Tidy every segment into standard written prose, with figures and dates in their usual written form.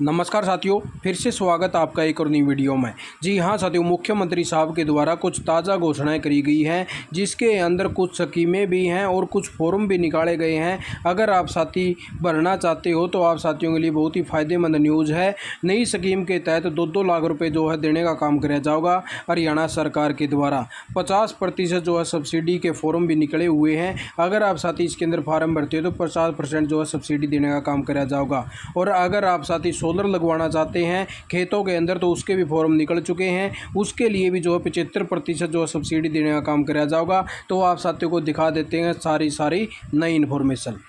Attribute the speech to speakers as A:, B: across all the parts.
A: नमस्कार साथियों, फिर से स्वागत आपका एक और नई वीडियो में। जी हाँ साथियों, मुख्यमंत्री साहब के द्वारा कुछ ताज़ा घोषणाएं करी गई हैं, जिसके अंदर कुछ स्कीमें भी हैं और कुछ फॉर्म भी निकाले गए हैं। अगर आप साथी भरना चाहते हो तो आप साथियों के लिए बहुत ही फ़ायदेमंद न्यूज़ है। नई स्कीम के तहत 2-2 लाख रुपये जो है देने का काम किया जाएगा हरियाणा सरकार के द्वारा। 50% जो है सब्सिडी के फॉर्म भी निकले हुए हैं। अगर आप साथी इसके अंदर फार्म भरते हो तो 50% जो है सब्सिडी देने का काम किया जाएगा। और अगर आप साथी सोलर लगवाना चाहते हैं खेतों के अंदर तो उसके भी फॉर्म निकल चुके हैं, उसके लिए भी जो है 75% जो है सब्सिडी देने का काम किया जाएगा। तो आप साथियों को दिखा देते हैं सारी नई इन्फॉर्मेशन।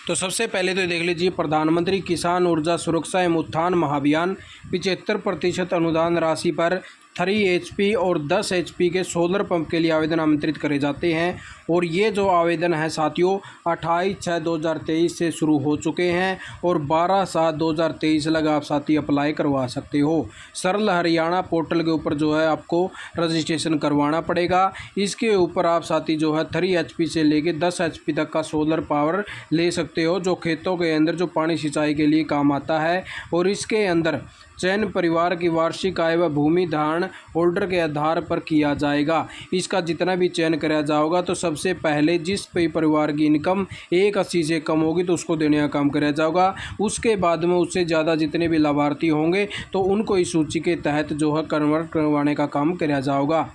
A: तो सबसे पहले तो देख लीजिए, प्रधानमंत्री किसान ऊर्जा सुरक्षा एवं उत्थान महाअभियान 75% अनुदान राशि पर 3 HP और 10 HP के सोलर पंप के लिए आवेदन आमंत्रित करे जाते हैं। और ये जो आवेदन है साथियों 28/6/2023 से शुरू हो चुके हैं और 12/7/2023 लग आप साथी अप्लाई करवा सकते हो। सरल हरियाणा पोर्टल के ऊपर जो है आपको रजिस्ट्रेशन करवाना पड़ेगा। इसके ऊपर आप साथी जो है 3 HP से लेके 10 HP तक का सोलर पावर ले सकते हो, जो खेतों के अंदर जो पानी सिंचाई के लिए काम आता है। और इसके अंदर चयन परिवार की वार्षिक आय व भूमि धारण ऑर्डर के आधार पर किया जाएगा। इसका जितना भी चयन कराया जाएगा तो सबसे पहले जिस परिवार की इनकम 180 से कम होगी तो उसको देने का काम कराया जाएगा। उसके बाद में उससे ज़्यादा जितने भी लाभार्थी होंगे तो उनको इस सूची के तहत जो है कन्वर्ट करवाने का काम कराया जाएगा।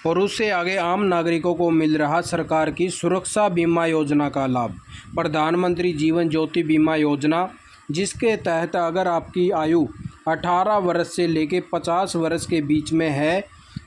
A: और उससे आगे आम नागरिकों को मिल रहा सरकार की सुरक्षा बीमा योजना का लाभ। प्रधानमंत्री जीवन ज्योति बीमा योजना, जिसके तहत अगर आपकी आयु 18 वर्ष से लेके 50 वर्ष के बीच में है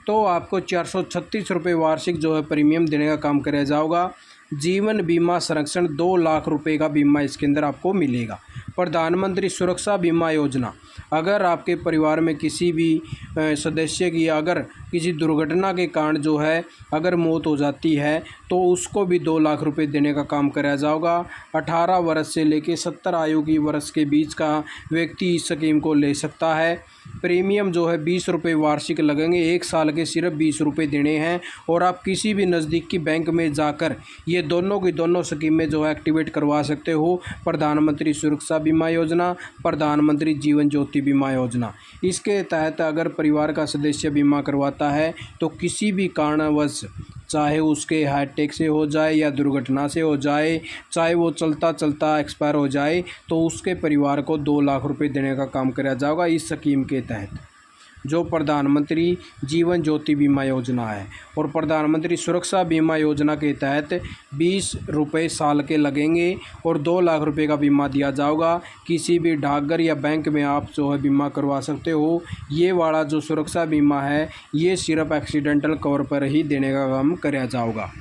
A: तो आपको 436 रुपये वार्षिक जो है प्रीमियम देने का काम कराया जाएगा। जीवन बीमा संरक्षण 2 लाख रुपए का बीमा इसके अंदर आपको मिलेगा। प्रधानमंत्री सुरक्षा बीमा योजना, अगर आपके परिवार में किसी भी सदस्य की अगर किसी दुर्घटना के कारण जो है अगर मौत हो जाती है तो उसको भी 2 लाख रुपए देने का काम कराया जाएगा। 18 वर्ष से लेकर 70 आयु की वर्ष के बीच का व्यक्ति इस स्कीम को ले सकता है। प्रीमियम जो है 20 रुपये वार्षिक लगेंगे, 1 साल के सिर्फ 20 रुपये देने हैं। और आप किसी भी नज़दीकी बैंक में जाकर ये दोनों की दोनों स्कीमें जो है एक्टिवेट करवा सकते हो। प्रधानमंत्री सुरक्षा बीमा योजना, प्रधानमंत्री जीवन ज्योति बीमा योजना। इसके तहत अगर परिवार का सदस्य बीमा करवाता है तो किसी भी कारणवश, चाहे उसके हार्ट अटैक से हो जाए या दुर्घटना से हो जाए, चाहे वो चलता चलता एक्सपायर हो जाए, तो उसके परिवार को 2 लाख रुपए देने का काम कराया जाएगा इस स्कीम के तहत, जो प्रधानमंत्री जीवन ज्योति बीमा योजना है। और प्रधानमंत्री सुरक्षा बीमा योजना के तहत 20 रुपये साल के लगेंगे और 2 लाख रुपए का बीमा दिया जाएगा। किसी भी डाकघर या बैंक में आप जो है बीमा करवा सकते हो। ये वाला जो सुरक्षा बीमा है ये सिर्फ एक्सीडेंटल कवर पर ही देने का काम कराया जाएगा।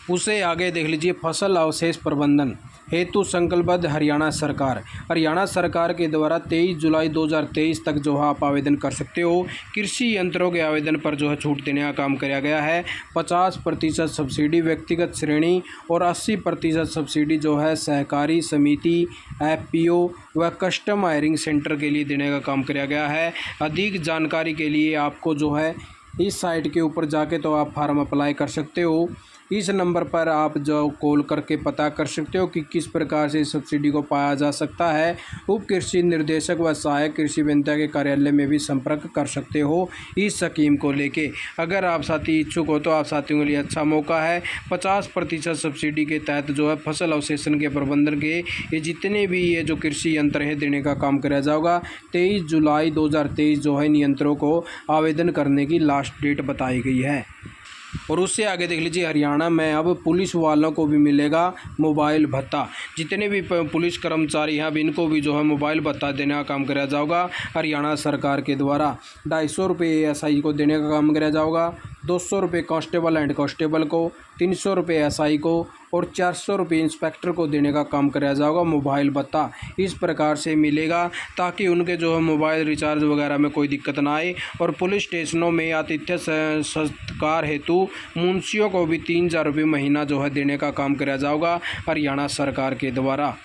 A: उसे आगे देख लीजिए, फसल अवशेष प्रबंधन हेतु संकल्पबद्ध हरियाणा सरकार। हरियाणा सरकार के द्वारा 23 जुलाई 2023 तक जो है आप आवेदन कर सकते हो। कृषि यंत्रों के आवेदन पर जो है छूट देने का काम किया गया है। 50% सब्सिडी व्यक्तिगत श्रेणी और 80% सब्सिडी जो है सहकारी समिति, FPO व कस्टम हायरिंग सेंटर के लिए देने का काम किया गया है। अधिक जानकारी के लिए आपको जो है इस साइट के ऊपर जाके तो आप फार्म अप्लाई कर सकते हो। इस नंबर पर आप जो कॉल करके पता कर सकते हो कि किस प्रकार से सब्सिडी को पाया जा सकता है। उप कृषि निर्देशक व सहायक कृषि अभियंता के कार्यालय में भी संपर्क कर सकते हो इस स्कीम को लेके। अगर आप साथी इच्छुक हो तो आप साथियों के लिए अच्छा मौका है। 50% सब्सिडी के तहत जो है फसल अवशेषण के प्रबंधन के ये जितने भी ये जो कृषि यंत्र है देने का काम कराया जाएगा। 23 जुलाई 2023 जो है इन यंत्रों को आवेदन करने की लास्ट डेट बताई गई है। और उससे आगे देख लीजिए, हरियाणा में अब पुलिस वालों को भी मिलेगा मोबाइल भत्ता। जितने भी पुलिस कर्मचारी हैं अब इनको भी जो है मोबाइल भत्ता देने का काम कराया जाएगा हरियाणा सरकार के द्वारा। 250 रुपये ASI को देने का काम कराया जाएगा, 200 रुपये कांस्टेबल एंड कांस्टेबल को, 300 रुपये SI को और 400 रुपये इंस्पेक्टर को देने का काम कराया जाएगा मोबाइल भत्ता। इस प्रकार से मिलेगा ताकि उनके जो है मोबाइल रिचार्ज वगैरह में कोई दिक्कत ना आए। और पुलिस स्टेशनों में आतिथ्य सत्कार हेतु मुंशियों को भी 3000 रुपये महीना जो है देने का काम कराया जाएगा हरियाणा सरकार के द्वारा।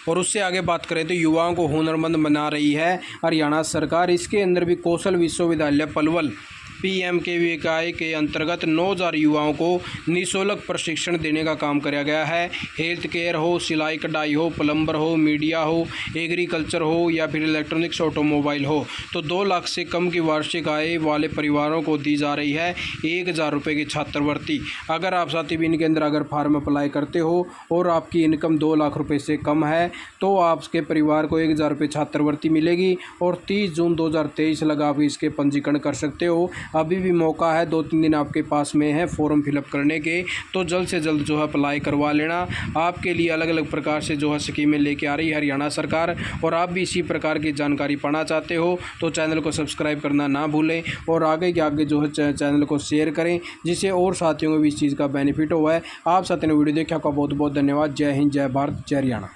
A: और उससे आगे बात करें तो युवाओं को हुनरमंद बना रही है हरियाणा सरकार। इसके अंदर भी कौशल विश्वविद्यालय पलवल PMKVY के अंतर्गत 9000 युवाओं को निःशुल्क प्रशिक्षण देने का काम किया गया है। हेल्थ केयर हो, सिलाई कढ़ाई हो, प्लम्बर हो, मीडिया हो, एग्रीकल्चर हो या फिर इलेक्ट्रॉनिक्स ऑटोमोबाइल हो, तो 2 लाख से कम की वार्षिक आय वाले परिवारों को दी जा रही है 1000 रुपये की छात्रवृत्ति। अगर आप साथी भी इनके अंदर अगर फॉर्म अप्लाई करते हो और आपकी इनकम 2 लाख रुपए से कम है तो आपके परिवार को 1000 रुपये छात्रवृत्ति मिलेगी और 30 जून 2023 लग आप इसके पंजीकरण कर सकते हो। अभी भी मौका है, 2-3 दिन आपके पास में है फॉर्म फिलअप करने के, तो जल्द से जल्द जो है अप्लाई करवा लेना। आपके लिए अलग अलग प्रकार से जो है स्कीमें लेके आ रही है हरियाणा सरकार, और आप भी इसी प्रकार की जानकारी पाना चाहते हो तो चैनल को सब्सक्राइब करना ना भूलें और आगे के आगे जो है चैनल को शेयर करें, जिससे और साथियों को भी इस चीज़ का बेनिफिट हुआ है। आप साथियों ने वीडियो देखा, आपका बहुत बहुत धन्यवाद। जय हिंद, जय भारत, जय हरियाणा।